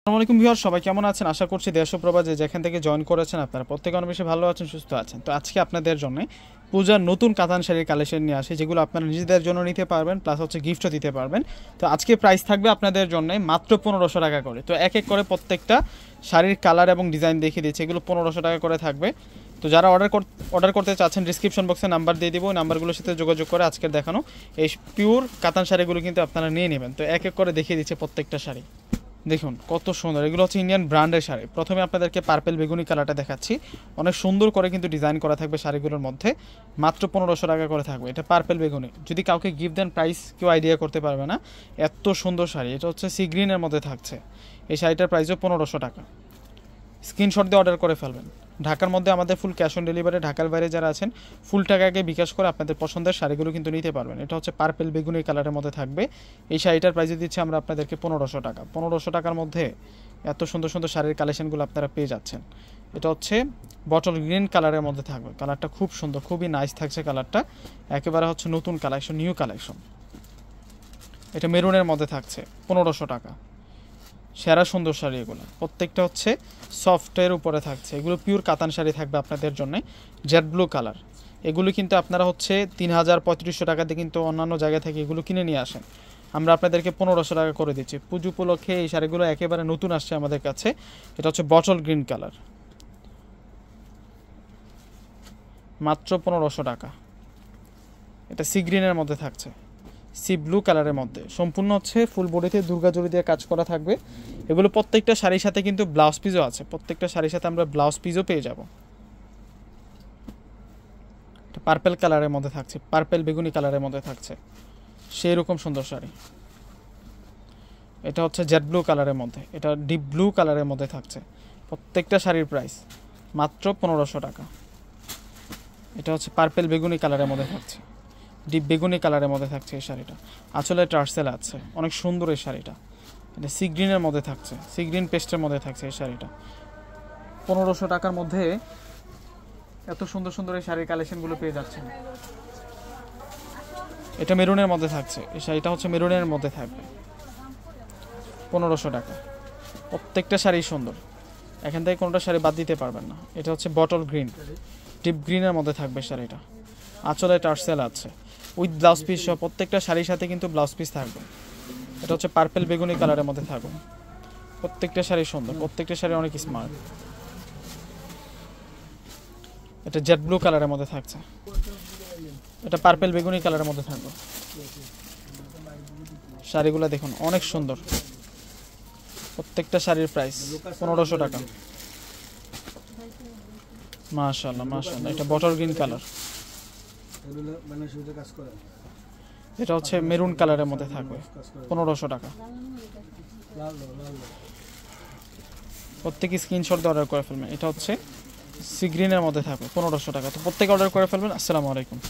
আসসালামু আলাইকুম ভিউয়ার, সবাই কেমন আছেন? আশা করছি দেশ ও প্রবাসে যেখান থেকে জয়েন করেছেন আপনারা প্রত্যেকে অনেক বেশি ভালো আছেন, সুস্থ আছেন। তো আজকে আপনাদের জন্য পূজার নতুন কাতান শাড়ির কালেকশন নিয়ে আসি, যেগুলো আপনারা নিজেদের জন্য নিতে পারবেন, প্লাস হচ্ছে গিফটও দিতে পারবেন। তো আজকে প্রাইস থাকবে আপনাদের জন্য মাত্র 1500 টাকা করে। তো এক এক করে প্রত্যেকটা শাড়ির কালার এবং ডিজাইন দেখিয়ে দিচ্ছি, এগুলো 1500 টাকা করে থাকবে। তো যারা অর্ডার করতে চাচ্ছেন ডিসক্রিপশন বক্সে নাম্বার দিয়ে দিব, ওই নাম্বারগুলোর সাথে যোগাযোগ করে আজকের দেখানো এই পিওর কাতান শাড়িগুলো কিন্তু আপনারা নিয়ে নেবেন। তো এক এক করে দেখিয়ে দিচ্ছে প্রত্যেকটা শাড়ি। দেখুন কত সুন্দর, এগুলো হচ্ছে ইন্ডিয়ান ব্র্যান্ডের শাড়ি। প্রথমে আপনাদেরকে পার্পেল বেগুনি কালারটা দেখাচ্ছি, অনেক সুন্দর করে কিন্তু ডিজাইন করা থাকবে শাড়িগুলোর মধ্যে। মাত্র 1500 টাকা করে থাকবে। এটা পার্পেল বেগুনি, যদি কাউকে গিফট দেন প্রাইস কেউ আইডিয়া করতে পারবে না, এত সুন্দর শাড়ি। এটা হচ্ছে সি গ্রিনের মধ্যে থাকছে, এই শাড়িটার প্রাইসও 1500 টাকা। স্ক্রিনশট দিয়ে অর্ডার করে ফেলবেন। ঢাকার মধ্যে আমাদের ফুল ক্যাশ অন ডেলিভারি, ঢাকার বাইরে যারা আছেন ফুল টাকাকে বিকাশ করে আপনাদের পছন্দের শাড়িগুলো কিন্তু নিতে পারবেন। এটা হচ্ছে পার্পেল বেগুনি কালারের মধ্যে থাকবে। এই শাড়িটার প্রাইসে দিচ্ছি আমরা আপনাদেরকে 1500 টাকা। 1500 টাকার মধ্যে এত সুন্দর সুন্দর শাড়ির কালেকশনগুলো আপনারা পেয়ে যাচ্ছেন। এটা হচ্ছে বটল গ্রিন কালারের মধ্যে থাকবে, কালারটা খুব সুন্দর, খুবই নাইস থাকছে কালারটা, একেবারে হচ্ছে নতুন কালেকশন, নিউ কালেকশন। এটা মেরুনের মধ্যে থাকছে 1500 টাকা। সেরা সুন্দর শাড়ি এগুলো, প্রত্যেকটা হচ্ছে সফটের উপরে থাকছে। এগুলো পিওর কাতান শাড়ি থাকবে আপনাদের জন্য, জেড ব্লু কালার। এগুলো কিন্তু আপনারা হচ্ছে 3500 টাকাতে কিন্তু অন্যান্য জায়গা থেকে এগুলো কিনে নিয়ে আসেন, আমরা আপনাদেরকে 1500 টাকা করে দিচ্ছি। পুজো উপলক্ষে এই শাড়িগুলো একেবারে নতুন আসছে আমাদের কাছে। এটা হচ্ছে বটল গ্রিন কালার, মাত্র 1500 টাকা। এটা সি গ্রিনের মধ্যে থাকছে, সি ব্লু কালারের মধ্যে, সম্পূর্ণ হচ্ছে ফুল বডিতে দুর্গা জড়ি দিয়ে কাজ করা থাকবে। এগুলো প্রত্যেকটা শাড়ির সাথে কিন্তু ব্লাউজ পিসও আছে, প্রত্যেকটা শাড়ির সাথে আমরা ব্লাউজ পিসও পেয়ে যাব। এটা পার্পেল কালারের মধ্যে থাকছে, পার্পেল বেগুনি কালারের মধ্যে থাকছে, সেই রকম সুন্দর শাড়ি। এটা হচ্ছে জেড ব্লু কালারের মধ্যে, এটা ডিপ ব্লু কালারের মধ্যে থাকছে। প্রত্যেকটা শাড়ির প্রাইস মাত্র 1500 টাকা। এটা হচ্ছে পার্পেল বেগুনি কালারের মধ্যে থাকছে, ডিপ বেগুনি কালারের মধ্যে থাকছে এই শাড়িটা। আসলে টার্সেল আছে, অনেক সুন্দর এই শাড়িটা। এটা সি গ্রিনের মধ্যে থাকছে, সি গ্রিন পেস্টের মধ্যে থাকছে এই শাড়িটা। 1500 টাকার মধ্যে এত সুন্দর সুন্দর এই শাড়ির কালেকশনগুলো পেয়ে যাচ্ছেন। এটা মেরুনের মধ্যে থাকছে, এই শাড়িটা হচ্ছে মেরুনের মধ্যে থাকবে 1500 টাকা। প্রত্যেকটা শাড়ি সুন্দর, এখান থেকে কোনোটা শাড়ি বাদ দিতে পারবেন না। এটা হচ্ছে বটল গ্রিন, ডিপ গ্রিনের মধ্যে থাকবে শাড়িটা। আঁচলে টার্সেল আছে উইথ ব্লাউজ পিস সহ, প্রত্যেকটা শাড়ির সাথে কিন্তু ব্লাউজ পিস থাকবে। এটা হচ্ছে পার্পেল বেগুনি কালারের মধ্যে থাকবে। প্রত্যেকটা শাড়ি সুন্দর, প্রত্যেকটা শাড়ি অনেক স্মার্ট। এটা জেড ব্লু কালারের মধ্যে থাকছে, এটা পার্পেল বেগুনি কালারের মধ্যে থাকবে। শাড়িগুলো দেখুন অনেক সুন্দর, প্রত্যেকটা শাড়ির প্রাইস 1500 টাকা। মাশাআল্লাহ মাশাআল্লাহ, এটা বটল গ্রিন কালার, এটা হচ্ছে মেরুন কালারের মধ্যে থাকবে 1500 টাকা। প্রত্যেকে স্ক্রিনশট দিয়ে অর্ডার করে ফেলবেন। এটা হচ্ছে সি গ্রিনের মধ্যে থাকবে 1500 টাকা। তো প্রত্যেকে অর্ডার করে ফেলবেন। আসসালামু আলাইকুম।